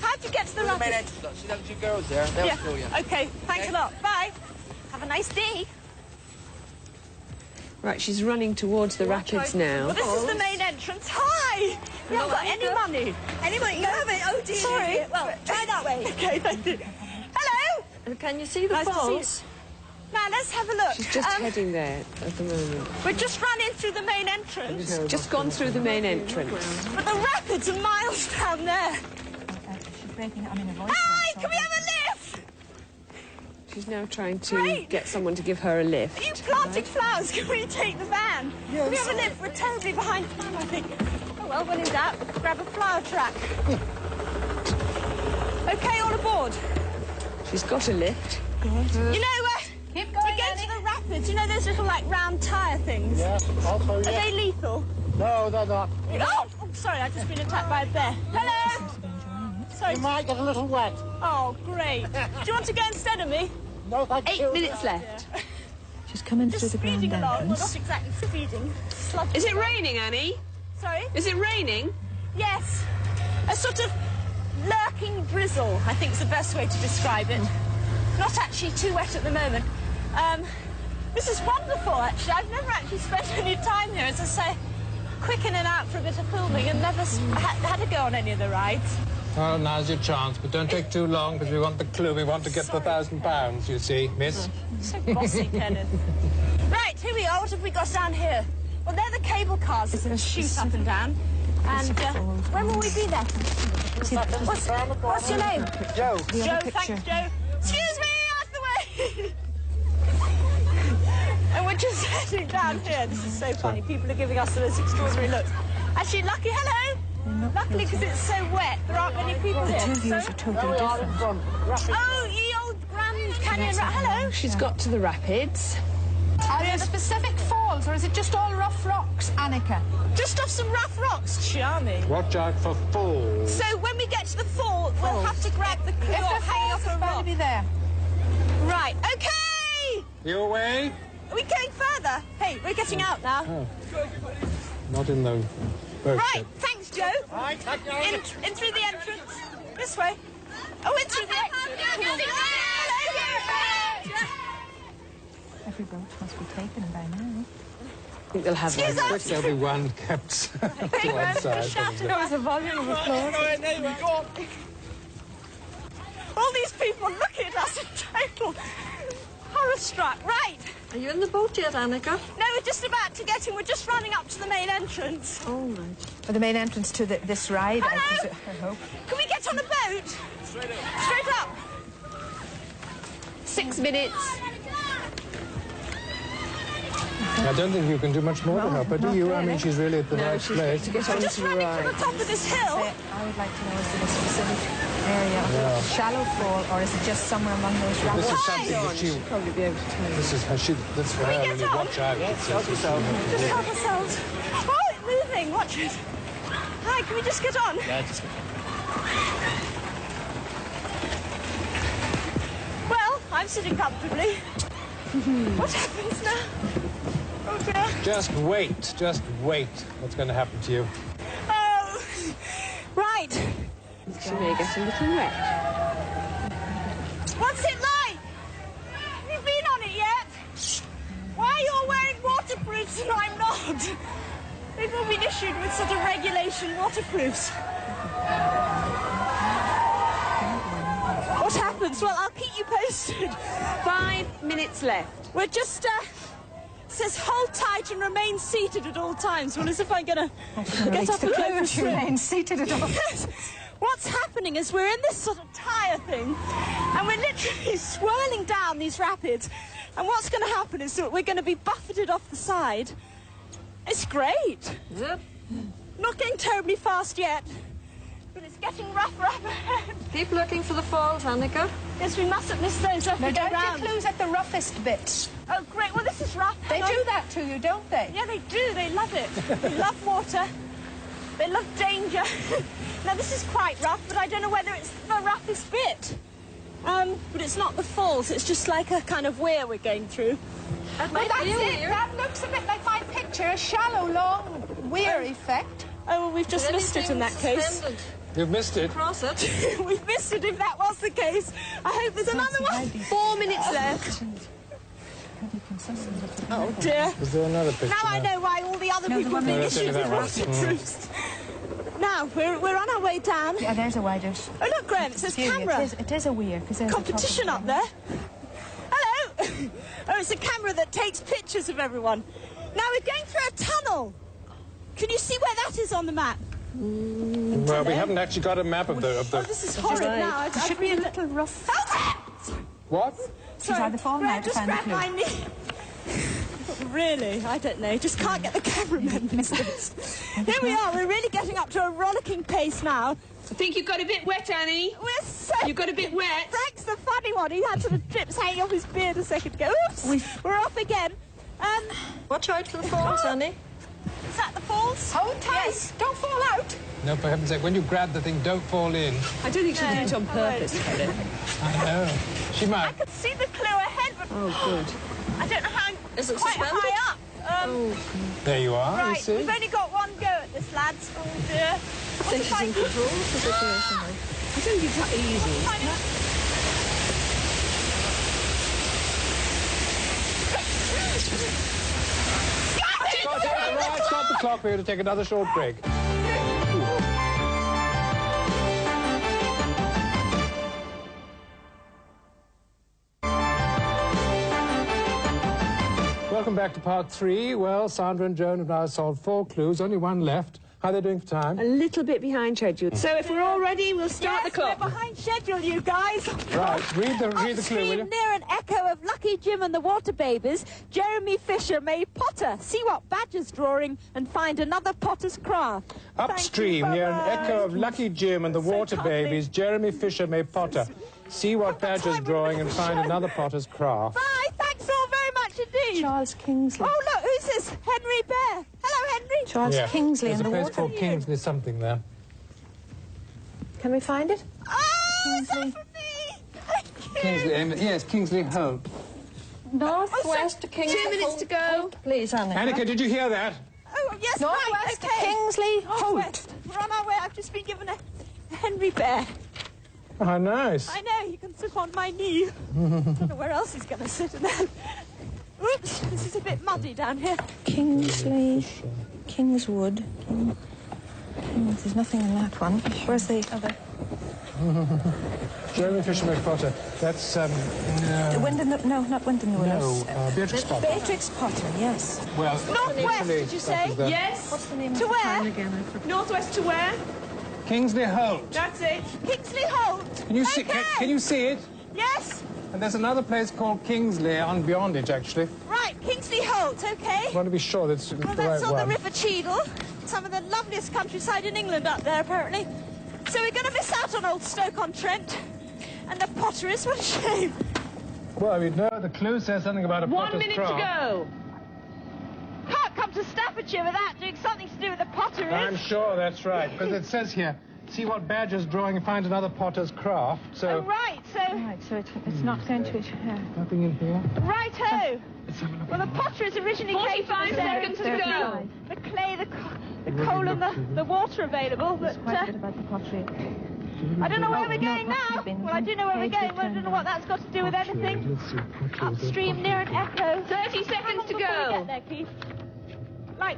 How'd you get to the Main rapids? entrance, look. See them two girls there? They'll show you. Okay, thanks a lot. Bye. Have a nice day. Right, she's running towards the rapids now. Well, this is the main entrance. Hi! We haven't got any money. Any money? You haven't? Oh, dear. Sorry. Well, try that way. Okay, thank you. Hello? Can you see the Nice to see you. falls? Now, let's have a look. She's just heading there at the moment. We're just running through the main entrance. Just gone through the main entrance. But the rapids are miles down there. She's breaking it. I'm in a voice. Hi, can we have a lift? She's now trying to Great. get someone to give her a lift. Are you planting flowers? Can we take the van? Yes. Can we have a lift? We're terribly behind time, I think. Oh, well, when in doubt, grab a flower track. OK, all aboard. She's got a lift. You know, Keep to going, go Annie. to the rapids, you know those little, like, round tyre things? Yeah, also, Are yeah. they lethal? No, they're not. Oh, sorry, I've just been attacked by a bear. Hello? Sorry. You might get a little wet. Oh, great. Do you want to go instead of me? No, thank 8 minutes left. She's coming Just through the speeding grand along. Well, entrance. not exactly speeding. Slogging Is it along. raining, Annie? Sorry? Is it raining? Yes. A sort of lurking drizzle, I think is the best way to describe it. Not actually too wet at the moment. This is wonderful, actually. I've never actually spent any time here, as I say, quick in and out for a bit of filming and never had to go on any of the rides. Well, now's your chance, but don't take too long because we want the clue. We want to get the £1,000, you see, miss. So bossy, Kenneth. Right, here we are. What have we got down here? Well, they're the cable cars that shoot up and down. And when will we be there? What's your name? Joe. Joe, thanks, Joe. Excuse me, out the way! And we're just heading down here. This is so funny. People are giving us the most extraordinary looks. Actually, lucky, hello! Luckily, because it's so wet, there aren't many people here. Two views are totally different. Oh, ye old Grand Canyon hello! She's got to the rapids. Are there specific falls, or is it just all rough rocks, Annika? Just off some rough rocks, charming. Watch out for falls. So when we get to the fall, we'll have to grab the If claw the hanging falls off is a bound to rock. be there. Right, okay! You away? Are we going further? Hey, we're getting out now. Not in the boat. Right, thanks, Joe. In through the entrance. This way. Oh, in through the exit. Hello. Every boat must be taken by now. I think they'll have Excuse one. us. There'll be one kept to one side. probably. There was a volume of applause. All these people looking at us in total horror-struck. Right. Are you in the boat yet, Annika? No, we're just about to get in. We're just running up to the main entrance. Oh, right. Or the main entrance to this ride, Hello? I hope. Can we get on a boat? Straight up. 6 minutes. I don't think you can do much more to help her, do you? I mean, she's really at the right she's place. to get We're onto just the running from the ride. top of this hill. I would like to know, is it a specific area of shallow fall, or is it just somewhere among those This rocks? is something that she... Probably be able to tell you. This is her, that's for we her, get really. on? Watch out. Just help ourselves. Oh, it's moving. Watch it. Hi, can we just get on? Yeah, just go. Well, I'm sitting comfortably. What happens now? Oh, dear. Just wait. What's going to happen to you? Oh, right. She may get a little wet. What's it like? Have you been on it yet? Why are you all wearing waterproofs and I'm not? They've all been issued with sort of regulation waterproofs. What happens? Well, I'll keep you posted. 5 minutes left. We're just, says hold tight and remain seated at all times. Well, as if I'm going to get up and over to remain seated at all. Yes. What's happening is we're in this sort of tyre thing, and we're literally swirling down these rapids. And what's going to happen is that we're going to be buffeted off the side. It's great. Is it? Not getting terribly fast yet, but it's getting rougher up ahead. Keep looking for the falls, Annika. Yes, we mustn't miss those. Have Now, to go don't round. get clues at the roughest bits. Oh, great. Well, this is rough. They Hang on. do that to you, don't they? Yeah, they do. They love it. They love water. They love danger. Now, this is quite rough, but I don't know whether it's the roughest bit. But it's not the falls. It's just like a kind of weir we're going through. That Well, might that's be it. weird. That looks a bit like my picture, a shallow, long, weir effect. Oh, well, we've just missed it in that case. You've missed it. Cross it. We've missed it if that was the case. I hope there's another one. 4 minutes left. Oh, dear. Is there another picture? Now I know why all the other people have been issues with rocket Now, we're on our way down. Yeah, there's a wider. Oh, look, Graham, it says camera. It is a weir, because there's Competition up there. Hello. Oh, it's a camera that takes pictures of everyone. Now we're going through a tunnel. Can you see where that is on the map? Well, we haven't actually got a map of the... Oh, this is horrid now. It should be a little rough. What? She's either fallen out or just found the grabbed my knee. Really? I don't know. Just can't get the cameraman missed it. Here we are. We're really getting up to a rollicking pace now. I think you got a bit wet, Annie. We're so... You got a bit wet. Frank's the funny one. He had sort of drips hanging off his beard a second ago. Oops. We're off again. Watch out for the falls, Annie. Is that the falls? Hold tight. Yes. Don't fall out. No, for heaven's sake, when you grab the thing, don't fall in. I don't think she did it on purpose. I know. She I might. could see the clue ahead, but... Oh, good. I don't know how... Is it quite suspended? high up. There you are, you Right, see. we've only got one go at this, lads. Oh, dear. I think she's in control of the situation. I don't think it's that easy. Right, stop the clock. We're going to take another short break. Welcome back to part 3. Well, Sandra and Joan have now solved 4 clues, only one left. How are they doing for time? A little bit behind schedule. So if we're all ready, we'll start the clock. We're behind schedule, you guys. Right, read the clue, will Upstream, you? near an echo of Lucky Jim and the Water Babies, Jeremy Fisher made Potter. See what Badger's drawing and find another Potter's craft. Upstream, near an echo of Lucky Jim and the Water cuddly. Babies, Jeremy Fisher made Potter. See what Badger's drawing and find another Potter's craft. Bye, thanks all very much indeed. Charles Kingsley. Oh, look, who's this? Henry Bear. Hello, Henry. Charles Kingsley There's and a the place water. called Kingsley something there. Can we find it? Oh, is that for me? Thank you. Kingsley, yes, Kingsley Hope. Northwest to Kingsley. 2 minutes to go. Please, Annie. Annika, did you hear that? Oh, yes, Northwest right, okay. Kingsley Holt. Northwest. We're on our way. I've just been given a Henry Bear. Oh, nice. I know, he can sit on my knee. Don't know where else he's going to sit. And then... Oops, this is a bit muddy down here. Kingsley, Kingswood. There's nothing in that one. Where's the other? Jeremy Fisher made Potter. That's, No, not Wyndham the Willows. no, Beatrix Potter. Beatrix Potter, yes. Well, Northwest, actually, did you that say? is the- Yes. What's the name To of where? Again, I forgot. Northwest to where? Kingsley Holt. That's it. Kingsley Holt. Can you see? Okay. Can you see it? Yes. And there's another place called Kingsley on beyond it, actually. Right, Kingsley Holt, okay. I want to be sure that's Well, the that's right on one. the River Cheadle. Some of the loveliest countryside in England up there, apparently. So we're going to miss out on old Stoke-on-Trent. And the potteries, what a shame. Well, we know the clue says something about a 1 potter's minute to craft. go. Can't come to Staffordshire without doing something to do with the potteries. I'm sure that's right, because it says here, see what Badger's drawing and find another potter's craft. So, Oh, right, so... Right, so it's not going to... nothing in here. Righto. Well, the potteries originally came from 45 seconds to go. the clay, the coal and the water available, but Quite a bit about the pottery. I don't know where we're no, going pottery now. bins. Well, I do know where we're going, but I don't know what that's got to do with anything. Upstream near an echo. 30 seconds to Before we go. get there, Keith. Right.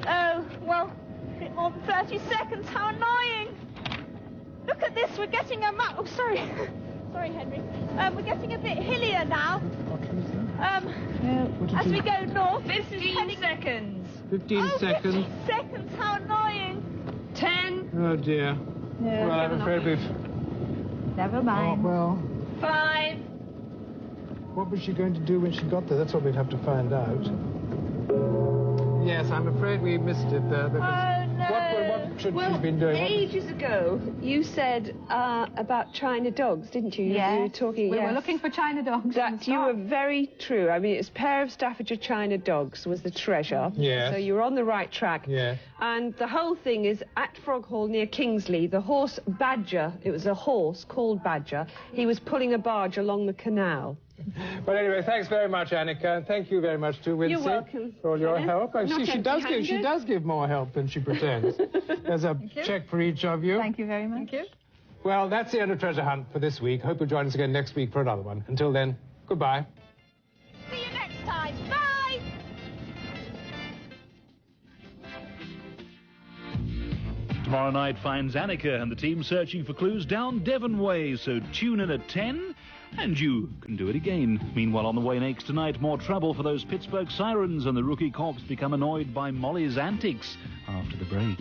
Oh, well, a bit more than 30 seconds. How annoying. Look at this. We're getting a map. Oh, sorry. Sorry, Henry. We're getting a bit hillier now. As we go north, 15 seconds. 15 seconds. 15 seconds. How annoying. 10. Oh, dear. Well, I'm afraid we've... Never Oh, mind. well, 5. what was she going to do when she got there? That's what we'd have to find out. Yes, I'm afraid we missed it there. Oh, no. What should she have been doing? What- Ages ago, you said about China dogs, didn't you? Yeah. You were talking. We yes. were looking for China dogs. That you were very true. I mean, it's a pair of Staffordshire China dogs was the treasure. Yes. So you were on the right track. Yes. And the whole thing is at Froghall near Kingsley, the horse Badger, it was a horse called Badger, he was pulling a barge along the canal. But anyway, thanks very much, Annika, and thank you very much to Wincy. You're welcome. For all your help. I Not see she empty-handed. does give more help than she pretends. There's a cheque for each of you. Thank you very much. Thank you. Well, that's the end of Treasure Hunt for this week. Hope you'll join us again next week for another one. Until then, goodbye. See you next time. Bye! Tomorrow night finds Annika and the team searching for clues down Devon Way, so tune in at 10 and you can do it again. Meanwhile, on the Way Nakes tonight, more trouble for those Pittsburgh Sirens, and the rookie Corps become annoyed by Molly's antics after the break.